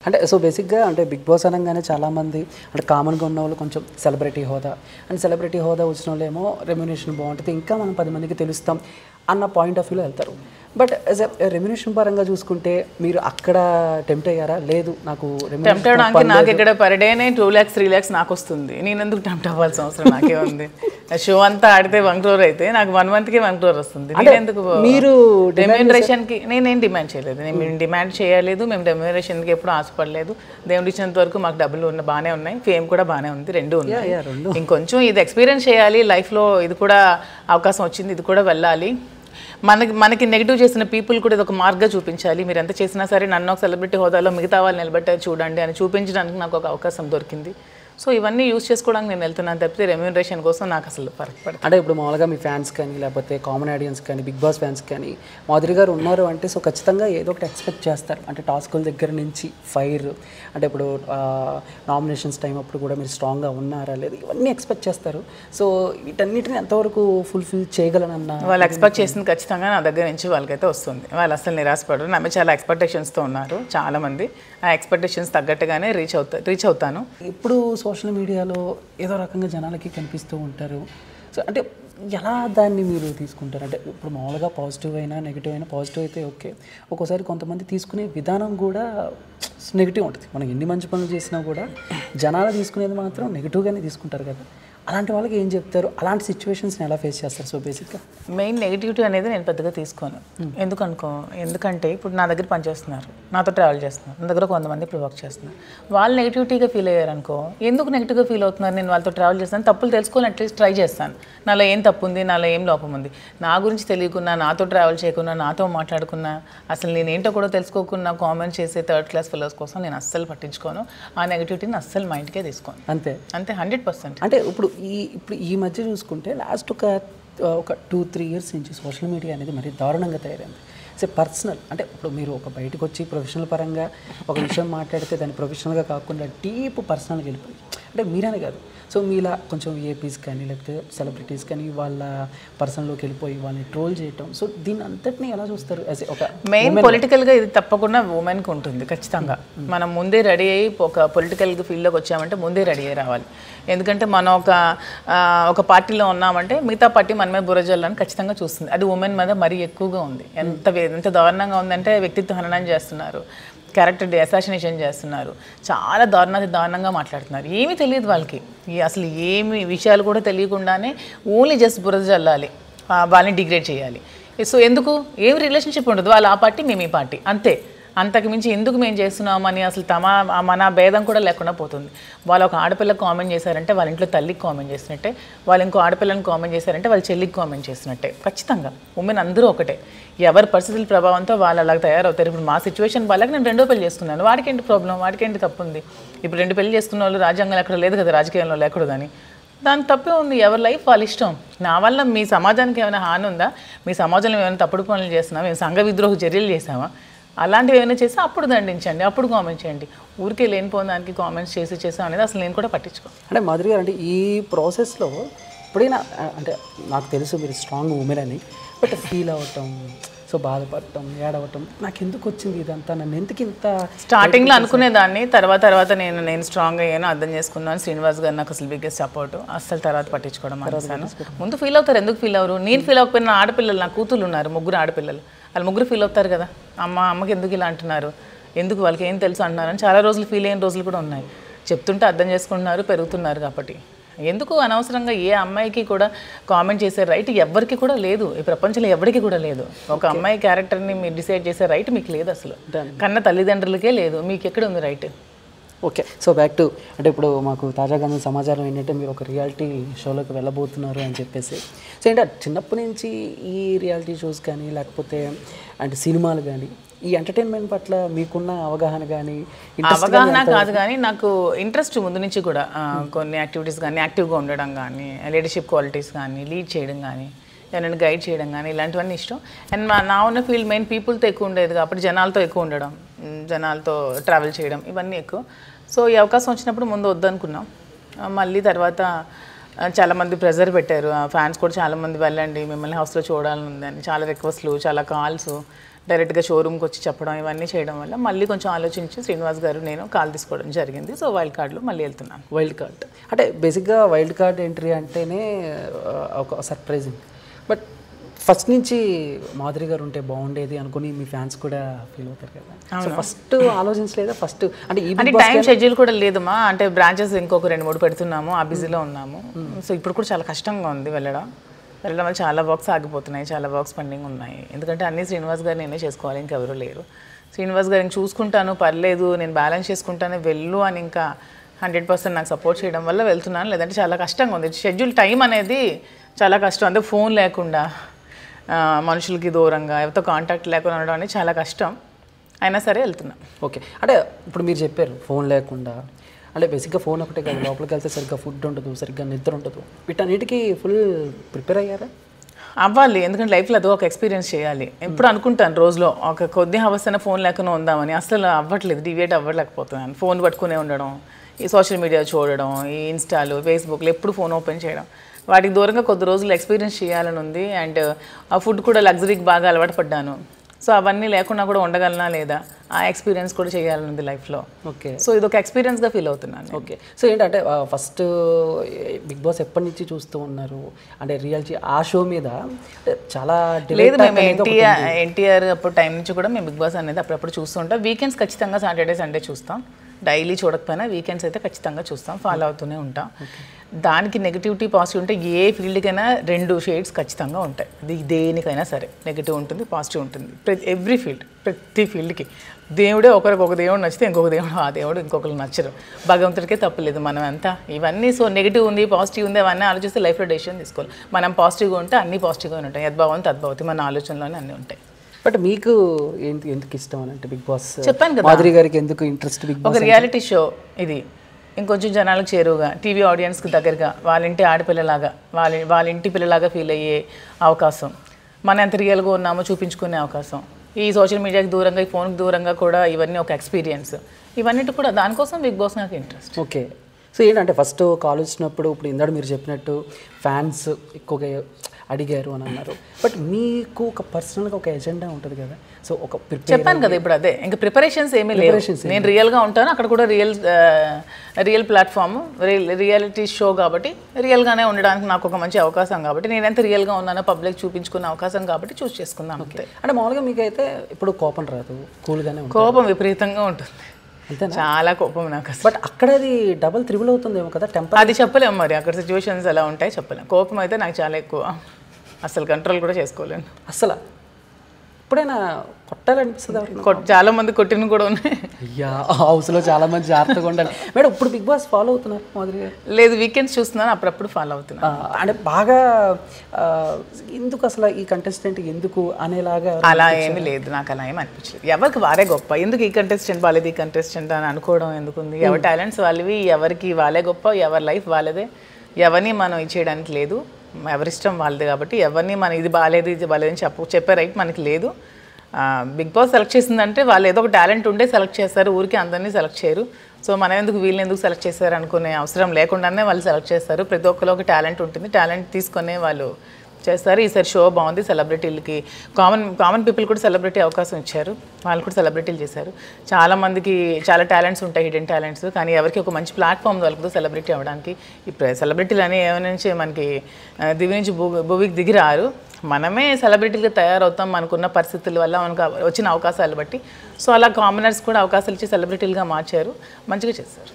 అంటే సో బేసిక్‌గా అంటే 'బిగ్ బాస్' అనంగానే చాలామంది అంటే కామన్‌గా ఉన్నవాళ్ళు కొంచెం సెలబ్రిటీ హోదా అండ్ సెలబ్రిటీ హోదా వచ్చినోళ్ళేమో రెమ్యునరేషన్ బాగుంటుంది. ఇంకా మనం 10 మందికి తెలుస్తాం అన్న పాయింట్ ఆఫ్ వ్యూలో వెళ్తారు. బట్ యాజ్ ఎ రెమ్యునరేషన్ పరంగా చూసుకుంటే మీరు అక్కడ టెంప్ట్ అయ్యారా? లేదు నాకు టెంప్ట్ అవ్వడానికి నాకు ఇక్కడ పర్ డేనే 2 lakhs 3 lakhs నాకు వస్తుంది. నేను ఎందుకు టెంప్ట్ అవ్వాల్సిన అవసరం నాకే ఉంది? షో అంతా ఆడితే 1 crore అయితే నాకు 1 monthకి 1 crore వస్తుంది. నేను ఎందుకు మీరు రెమ్యునరేషన్కి నేనేం డిమాండ్ చేయలేదు. మేము డిమాండ్ చేయలేదు, మేము రెమ్యునరేషన్కి ఎప్పుడు ఆశపడలేదు. దేవుడు ఇచ్చినంత వరకు మాకు డబ్బులు బాగానే ఉన్నాయి, ఫేమ్ కూడా బాగానే ఉంది, రెండు ఉన్నాయి. ఇంకొంచెం ఇది ఎక్స్పీరియన్స్ చేయాలి లైఫ్లో, ఇది కూడా అవకాశం వచ్చింది, ఇది కూడా వెళ్ళాలి. మనకి నెగిటివ్ చేసిన పీపుల్ కూడా ఇది ఒక మార్గం చూపించాలి. మీరు ఎంత చేసినా సరే నన్ను ఒక సెలబ్రిటీ హోదాలో మిగతా వాళ్ళు నిలబెట్టారు చూడండి అని చూపించడానికి నాకు ఒక అవకాశం దొరికింది. సో ఇవన్నీ యూస్ చేసుకోవడానికి నేను వెళ్తున్నాను తప్పితే రెమ్యూనరేషన్ కోసం నాకు అసలు ఫరక్ పడదు. అంటే ఇప్పుడు మామూలుగా మీ ఫ్యాన్స్ కానీ లేకపోతే కామన్ ఆడియన్స్ కానీ బిగ్ బాస్ ఫ్యాన్స్ కానీ మాధురి గారు ఉన్నారు అంటే సో ఖచ్చితంగా ఏదో ఒకటి ఎక్స్పెక్ట్ చేస్తారు. అంటే టాస్కుల దగ్గర నుంచి ఫైర్, అంటే ఇప్పుడు నామినేషన్స్ టైం అప్పుడు కూడా మీరు స్ట్రాంగ్గా ఉన్నారా లేదు, ఇవన్నీ ఎక్స్పెక్ట్ చేస్తారు. సో వీటన్నిటిని ఎంతవరకు ఫుల్ఫిల్ చేయగలనన్న వాళ్ళు ఎక్స్పెక్ట్ చేసింది ఖచ్చితంగా నా దగ్గర నుంచి వాళ్ళకైతే వస్తుంది. వాళ్ళు అసలు నిరాశపడరు. నా మీద చాలా ఎక్స్పెక్టేషన్స్తో ఉన్నారు చాలామంది. ఆ ఎక్స్పెక్టేషన్స్ తగ్గట్టుగానే రీచ్ అవుతాను. ఇప్పుడు సోషల్ మీడియాలో ఏదో రకంగా జనాలకి కనిపిస్తూ ఉంటారు. సో అంటే ఎలా దాన్ని మీరు తీసుకుంటారు? అంటే ఇప్పుడు మామూలుగా పాజిటివ్ అయినా నెగిటివ్ అయినా, పాజిటివ్ అయితే ఓకే, ఒక్కోసారి కొంతమంది తీసుకునే విధానం కూడా నెగిటివ్ ఉంటుంది. మనం ఎన్ని మంచి పనులు చేసినా కూడా జనాలు తీసుకునేది మాత్రం నెగిటివ్గానే తీసుకుంటారు కదా. అలాంటి వాళ్ళకి ఏం చెప్తారు? అలాంటి సిచ్యువేషన్స్ని ఎలా ఫేస్ చేస్తారు? సో బేసిక్గా మెయిన్ నెగిటివిటీ అనేది నేను పెద్దగా తీసుకోను. ఎందుకంటే ఇప్పుడు నా దగ్గర పనిచేస్తున్నారు, నాతో ట్రావెల్ చేస్తున్నారు, నా దగ్గర కొంతమంది ఇప్పుడు వర్క్ చేస్తున్నారు. వాళ్ళు నెగిటివిటీగా ఫీల్ అయ్యారనుకో, ఎందుకు నెగిటివ్గా ఫీల్ అవుతున్నారు? నేను వాళ్ళతో ట్రావెల్ చేస్తాను, తప్పులు తెలుసుకొని అట్లీస్ట్ ట్రై చేస్తాను. నాలో ఏం తప్పు ఉంది, నాలో ఏం లోపం ఉంది, నా గురించి తెలియకున్నా, నాతో ట్రావెల్ చేయకున్నా, నాతో మాట్లాడుకున్నా, అసలు నేనేంటో కూడా తెలుసుకోకుండా కామెంట్ చేసే థర్డ్ క్లాస్ ఫెలోస్ కోసం నేను అస్సలు పట్టించుకోను. ఆ నెగిటివిటీని అస్సలు మైండ్కే తీసుకోను. అంతే 100%. అంటే ఇప్పుడు ఈ మధ్య చూసుకుంటే లాస్ట్ ఒక 2-3 years నుంచి సోషల్ మీడియా అనేది మరి దారుణంగా తయారైంది. సో పర్సనల్ అంటే ఇప్పుడు మీరు ఒక బయటకు వచ్చి ప్రొఫెషనల్ పరంగా ఒక విషయం మాట్లాడితే దాన్ని ప్రొఫెషనల్గా కాకుండా డీప్ పర్సనల్గా వెళ్ళిపోయి, అంటే మీరనే కాదు, సో మీలా కొంచెం ఏపీస్ కానీ లేకపోతే సెలబ్రిటీస్ కానీ వాళ్ళ పర్సనల్లోకి వెళ్ళిపోయి వాళ్ళని ట్రోల్ చేయటం, సో దీన్ని అంతటినీ ఎలా చూస్తారు? యాజ్ ఒక మెయిన్ పొలిటికల్గా ఇది తప్పకుండా ఉమెన్కి ఉంటుంది ఖచ్చితంగా. మనం ముందే రెడీ అయ్యి ఒక పొలిటికల్ ఫీల్డ్లోకి వచ్చామంటే ముందే రెడీ అయ్యి రావాలి. ఎందుకంటే మనం ఒక పార్టీలో ఉన్నామంటే మిగతా పార్టీ మన మీద బురజల్లని ఖచ్చితంగా చూస్తుంది. అది ఉమెన్ మీద మరీ ఎక్కువగా ఉంది. ఎంత దారుణంగా ఉందంటే వ్యక్తిత్వ హననం చేస్తున్నారు, క్యారెక్టర్ అసాసినేషన్ చేస్తున్నారు, చాలా దారుణంగా మాట్లాడుతున్నారు. ఏమీ తెలియదు వాళ్ళకి, అసలు ఏమి విషయాలు కూడా తెలియకుండానే ఓన్లీ జస్ట్ బురద జల్లాలి, వాళ్ళని డిగ్రేడ్ చేయాలి. సో ఎందుకు? ఏమి రిలేషన్షిప్ ఉండదు, వాళ్ళు ఆ పార్టీ మేము ఈ పార్టీ అంతే. అంతకు మించి ఎందుకు మేము చేస్తున్నామని అసలు మన భేదం కూడా లేకుండా పోతుంది. వాళ్ళు ఒక ఆడపిల్లకు కామెంట్ చేశారంటే వాళ్ళ ఇంట్లో తల్లికి కామెంట్ చేసినట్టే, వాళ్ళు ఇంకో ఆడపిల్లని కామెంట్ చేశారంటే వాళ్ళ చెల్లికి కామెంట్ చేసినట్టే. ఖచ్చితంగా ఉమెన్ అందరూ ఒకటే. ఎవరి పరిస్థితుల ప్రభావంతో వాళ్ళు అలాగ తయారవుతారు. ఇప్పుడు మా సిచ్యువేషన్ వాళ్ళకి నేను 2వ పెళ్లి చేసుకున్నాను, వాడికేంటి ప్రాబ్లం, వాడికేంటి తప్పు ఉంది? ఇప్పుడు 2 పెళ్లి చేసుకున్న వాళ్ళు రాజ్యాంగంలో ఎక్కడ లేదు కదా, రాజకీయంలో లేకూడదని. దానికి తప్పే ఉంది, ఎవరి లైఫ్ వాళ్ళ ఇష్టం. నా వల్ల మీ సమాజానికి ఏమైనా హాని ఉందా? మీ సమాజంలో ఏమైనా తప్పుడు పనులు చేస్తున్నామా? మేము సంఘ విద్రోహ చర్యలు చేసామా? అలాంటివి ఏమైనా చేస్తే అప్పుడు దండించండి, అప్పుడు కామెంట్ చేయండి. ఊరికే లేనిపోయిన దానికి కామెంట్స్ చేసాం అనేది అసలు నేను కూడా పట్టించుకోను. అంటే మాధురి గారు, అంటే ఈ ప్రాసెస్లో ఎప్పుడైనా, అంటే నాకు తెలుసు మీరు స్ట్రాంగ్ ఉమెన్ అని, బట్ ఫీల్ అవ్వటం, సో బాధపడటం, ఏడవటం, నాకు ఎందుకు వచ్చింది ఇదంతా, నన్ను ఎందుకు ఇంత స్టార్టింగ్లో అనుకునేదాన్ని, తర్వాత నేను స్ట్రాంగ్ అయ్యాను, అర్థం చేసుకున్నాను. శ్రీనివాస్ గారు నాకు అసలు బిగ్గెస్ట్ సపోర్ట్. అసలు తర్వాత పట్టించుకోవడం మానేశాను. ముందు ఫీల్ అవుతారు, ఎందుకు ఫీల్ అవ్వరు? నేను ఫీల్ అవ్వకపోయినా ఆడపిల్లలు, నా కూతుళ్ళు ఉన్నారు, 3 ఆడపిల్లలు, వాళ్ళు 3 ఫీల్ అవుతారు కదా, అమ్మకి ఎందుకు ఇలా అంటున్నారు, ఎందుకు వాళ్ళకి ఏం తెలుసు అంటున్నారని చాలా రోజులు ఫీల్ అయిన రోజులు కూడా ఉన్నాయి. చెప్తుంటే అర్థం చేసుకుంటున్నారు, పెరుగుతున్నారు. కాబట్టి ఎందుకు అనవసరంగా ఏ అమ్మాయికి కూడా కామెంట్ చేసే రైట్ ఎవరికి కూడా లేదు, ఈ ప్రపంచంలో ఎవరికి కూడా లేదు. ఒక అమ్మాయి క్యారెక్టర్ని మీరు డిసైడ్ చేసే రైట్ మీకు లేదు అసలు, కన్న తల్లిదండ్రులకే లేదు, మీకు ఎక్కడ ఉంది right? Okay, so back to, అంటే ఇప్పుడు మాకు తాజాగా సమాచారం ఏంటంటే మీరు ఒక రియాలిటీ షోలోకి వెళ్ళబోతున్నారు అని చెప్పేసి. సో ఏంటంటే చిన్నప్పటి నుంచి ఈ రియాలిటీ షోస్ కానీ లేకపోతే అంటే సినిమాలు కానీ ఈ ఎంటర్టైన్మెంట్ పట్ల మీకున్న అవగాహన కానీ? అవగాహన కాదు కానీ నాకు ఇంట్రెస్ట్ ముందు నుంచి కూడా, కొన్ని యాక్టివిటీస్ కానీ, యాక్టివ్గా ఉండడం కానీ, లీడర్షిప్ క్వాలిటీస్ కానీ, లీడ్ చేయడం కానీ, ఎవరైనా గైడ్ చేయడం కానీ, ఇలాంటివన్నీ ఇష్టం. అండ్ నా ఉన్న ఫీల్డ్ మెయిన్ పీపుల్తో ఎక్కువ ఉండేది కాబట్టి జనాలతో ఎక్కువ ఉండడం, జనాలతో ట్రావెల్ చేయడం, ఇవన్నీ ఎక్కువ. సో ఈ అవకాశం వచ్చినప్పుడు ముందు వద్దనుకున్నాం. మళ్ళీ తర్వాత చాలామంది ప్రెజర్ పెట్టారు, ఫ్యాన్స్ కూడా చాలామంది వెళ్ళండి, మిమ్మల్ని హౌస్లో చూడాలని ఉందని, చాలా రిక్వెస్ట్లు, చాలా కాల్స్. డైరెక్ట్గా షోరూమ్కి వచ్చి చెప్పడం ఇవన్నీ చేయడం వల్ల మళ్ళీ కొంచెం ఆలోచించి శ్రీనివాస్ గారు నేను కాల్ తీసుకోవడం జరిగింది. సో వైల్డ్ కార్డ్లో మళ్ళీ వెళ్తున్నాను. వైల్డ్ కార్డ్ అంటే బేసిక్గా వైల్డ్ కార్డ్ ఎంట్రీ అంటేనే ఒక సర్ప్రైజింగ్. బట్ ఫస్ట్ నుంచి మాధురి గారు ఉంటే బాగుండేది అనుకుని మీ ఫ్యాన్స్ కూడా ఫీల్ అవుతారు కదా. So first ఆలోచించలేదా? ఫస్ట్ అంటే అంటే టైం షెడ్యూల్ కూడా లేదమ్మా. అంటే బ్రాంచెస్ ఇంకొక 2-3 పెడుతున్నాము, ఆ బిజీలో ఉన్నాము. సో ఇప్పుడు కూడా చాలా కష్టంగా ఉంది వెళ్ళడం వల్ల చాలా వర్క్స్ ఆగిపోతున్నాయి, చాలా వర్క్స్ పెండింగ్ ఉన్నాయి. ఎందుకంటే అన్నీ శ్రీనివాస్ గారు నేనే చేసుకోవాలి, ఇంకెవరూ లేరు. శ్రీనివాస్ గారు ఇంక చూసుకుంటాను, పర్లేదు, నేను బ్యాలెన్స్ చేసుకుంటాను, వెళ్ళు అని ఇంకా 100% నాకు సపోర్ట్ చేయడం వల్ల వెళ్తున్నాను. లేదంటే చాలా కష్టంగా ఉంది. షెడ్యూల్ టైం అనేది చాలా కష్టం. అంటే ఫోన్ లేకుండా, మనుషులకి దూరంగా, ఎవరితో కాంటాక్ట్ లేకుండా ఉండడం అనేది చాలా కష్టం. అయినా సరే వెళ్తున్నా. ఓకే. అంటే ఇప్పుడు మీరు చెప్పారు ఫోన్ లేకుండా, అంటే బేసిక్గా ఫోన్ ఒకటే కాదు, లోపలికి వెళ్తే సరిగ్గా ఫుడ్ ఉండదు, సరిగ్గా నిద్ర ఉండదు. వీటన్నిటికీ ఫుల్ ప్రిపేర్ అయ్యారా? అవ్వాలి, ఎందుకంటే లైఫ్లో అదో ఒక ఎక్స్పీరియన్స్ చేయాలి. ఎప్పుడు అనుకుంటాను రోజులో ఒక కొద్ది అవస్థన ఫోన్ లేకుండా ఉందామని, అసలు అవ్వట్లేదు, డివియేట్ అవ్వలేకపోతున్నాను. ఫోన్ పట్టుకునే ఉండడం, ఈ సోషల్ మీడియా చూడడం, ఈ ఇన్స్టాలు, ఫేస్బుక్లో ఎప్పుడు ఫోన్ ఓపెన్ చేయడం, వాటికి దూరంగా కొద్ది రోజులు ఎక్స్పీరియన్స్ చేయాలని ఉంది. అండ్ ఆ ఫుడ్ కూడా లగ్జరీకి బాగా అలవాటు పడ్డాను. సో అవన్నీ లేకుండా కూడా ఉండగలనా లేదా, ఆ ఎక్స్పీరియన్స్ కూడా చేయాలని ఉంది లైఫ్లో. ఓకే. సో ఇది ఒక ఎక్స్పీరియన్స్గా ఫీల్ అవుతున్నాను. ఓకే. సో ఏంటంటే ఫస్ట్ బిగ్ బాస్ ఎప్పటి నుంచి చూస్తూ ఉన్నారు? అంటే రియాలిటీ ఆ షో మీద చాలా లేదు, మేము ఎన్టీఆర్ అప్పుడు టైం నుంచి కూడా మేము బిగ్ బాస్ అనేది అప్పుడప్పుడు చూస్తూ ఉంటాం. వీకెండ్స్ ఖచ్చితంగా సాటర్డే సండే చూస్తాం. డైలీ చూడకపోయినా వీకెండ్స్ అయితే ఖచ్చితంగా చూస్తాం, ఫాలో అవుతూనే ఉంటాం. దానికి నెగిటివిటీ పాజిటివ్ ఉంటే ఏ ఫీల్డ్కైనా 2 షేడ్స్ ఖచ్చితంగా ఉంటాయి. అది దేనికైనా సరే నెగిటివ్ ఉంటుంది, పాజిటివ్ ఉంటుంది. ఎవ్రీ ఫీల్డ్, ప్రతి ఫీల్డ్కి దేవుడే ఒకరికి ఒక దేవుడు నచ్చితే ఇంకొక దేవుడు, ఆ దేవుడు ఇంకొకరికి నచ్చరు. భగవంతుడికే తప్పలేదు, మనం అంతా ఇవన్నీ. సో నెగిటివ్ ఉంది, పాజిటివ్ ఉంది, అవన్నీ ఆలోచిస్తే లైఫ్లో డెసిషన్ తీసుకోవాలి. మనం పాజిటివ్గా ఉంటే అన్నీ పాజిటివ్గానే ఉంటాయి. యద్భావం తద్భవతి, మన ఆలోచనలోనే అన్నీ ఉంటాయి. బట్ మీకు ఎందుకు ఇష్టం అని అంటే బిగ్ బాస్? చెప్పాను కదా, మాధురి గారికి ఎందుకు ఇంట్రెస్ట్ బిగ్ బాస్? ఒక రియాలిటీ షో ఇది, ఇంకొంచెం జనాలకు చేరువుగా, టీవీ ఆడియన్స్కి దగ్గరగా, వాళ్ళ ఇంటి ఆడపిల్లలాగా, వాళ్ళ ఇంటి పిల్లలాగా ఫీల్ అయ్యే అవకాశం, మనం ఎంత రియల్గా ఉన్నామో చూపించుకునే అవకాశం, ఈ సోషల్ మీడియాకి దూరంగా, ఈ ఫోన్కి దూరంగా కూడా ఇవన్నీ ఒక ఎక్స్పీరియన్స్. ఇవన్నీ కూడా దానికోసం బిగ్ బాస్ నాకు ఇంట్రెస్ట్. ఓకే. సో ఏంటంటే ఫస్ట్ కాల్ వచ్చినప్పుడు ఇప్పుడు ఇందాక మీరు చెప్పినట్టు ఫ్యాన్స్ ఎక్కువగా అడిగారు అని అన్నారు. బట్ మీకు ఒక పర్సనల్గా ఒక ఎజెండా ఉంటుంది కదా. సో ఒక చెప్పాను కదా ఇప్పుడు, అదే ఇంకా ప్రిపరేషన్స్ ఏమీ లేవు. నేను రియల్గా ఉంటాను, అక్కడ కూడా రియల్ ప్లాట్ఫామ్, రియాలిటీ షో కాబట్టి రియల్గానే ఉండడానికి నాకు ఒక మంచి అవకాశం కాబట్టి, నేను ఎంత రియల్గా ఉన్నానో పబ్లిక్ చూపించుకునే అవకాశం కాబట్టి చూస్ చేసుకున్నాను. అంతే. అంటే మామూలుగా మీకైతే ఇప్పుడు కోపం రాదు, కూల్గానే ఉంటుంది? కోపం విపరీతంగా ఉంటుంది, చాలా కోపం నాకు అసలు. బట్ అక్కడ అది డబల్ త్రిబుల్ అవుతుందేమో కదా టెంపర్? అది చెప్పలేము మరి, అక్కడ సిచ్యువేషన్స్ ఎలా ఉంటాయి చెప్పలేము. కోపం అయితే నాకు చాలా ఎక్కువ, అసలు కంట్రోల్ కూడా చేసుకోలేను. అసలు ఎప్పుడైనా కొట్టాలనిపిస్తుంది? చాలా మంది కొట్టిన కూడా ఉన్నాయి. అయ్యా, హౌస్లో చాలా మంది జాగ్రత్తగా ఉండాలి మేడం. ఇప్పుడు బిగ్ బాస్ ఫాలో అవుతున్నారు మాధురి? లేదు, వీకెండ్స్ చూస్తున్నాను, అప్పుడప్పుడు ఫాలో అవుతున్నాను. అంటే బాగా ఎందుకు అసలు ఈ కంటెస్టెంట్ ఎందుకు అనేలాగా? అలా ఏమీ లేదు, నాకు అలా ఏమి అనిపించలేదు. ఎవరికి వారే గొప్ప, ఎందుకు ఈ కంటెస్టెంట్ బాలేదు, ఈ కంటెస్టెంట్ అని అనుకోవడం ఎందుకుంది? ఎవరి టాలెంట్స్ వాళ్ళవి, ఎవరికి వాళ్ళే గొప్ప, ఎవరి లైఫ్ వాళ్ళదే. ఎవరిని మనం ఇచ్చేయడానికి లేదు, ఎవరిష్టం వాళ్ళది. కాబట్టి ఎవరిని మనం ఇది బాగాలేదు, ఇది బాగాలేదని చెప్పే రైట్ మనకి లేదు. బిగ్ బాస్ సెలెక్ట్ చేసిందంటే వాళ్ళు ఏదో ఒక టాలెంట్ ఉండే సెలెక్ట్ చేస్తారు, ఊరికి అందరినీ సెలెక్ట్ చేయరు. సో మనం ఎందుకు వీళ్ళని ఎందుకు సెలెక్ట్ చేస్తారు అనుకునే అవసరం లేకుండానే వాళ్ళు సెలెక్ట్ చేస్తారు. ప్రతి ఒక్కరు ఒక టాలెంట్ ఉంటుంది, టాలెంట్ తీసుకునే వాళ్ళు చేస్తారు. ఈసారి షో బాగుంది, సెలబ్రిటీలకి కామన్ పీపుల్ కూడా సెలబ్రిటీ అవకాశం ఇచ్చారు, వాళ్ళు కూడా సెలబ్రిటీలు చేశారు. చాలామందికి చాలా టాలెంట్స్ ఉంటాయి, హిడెన్ టాలెంట్స్, కానీ ఎవరికి ఒక మంచి ప్లాట్ఫామ్ దొరకదు సెలబ్రిటీ అవ్వడానికి. ఇప్పుడు సెలబ్రిటీలు అని ఏమనుంచి మనకి దివి నుంచి భూమికి దిగి రారు, మనమే సెలబ్రిటీలుగా తయారవుతాం మనకున్న పరిస్థితుల వల్ల, మనకు వచ్చిన అవకాశాలు బట్టి. సో అలా కామనర్స్ కూడా అవకాశాలు ఇచ్చి సెలబ్రిటీలుగా మార్చారు, మంచిగా చేశారు.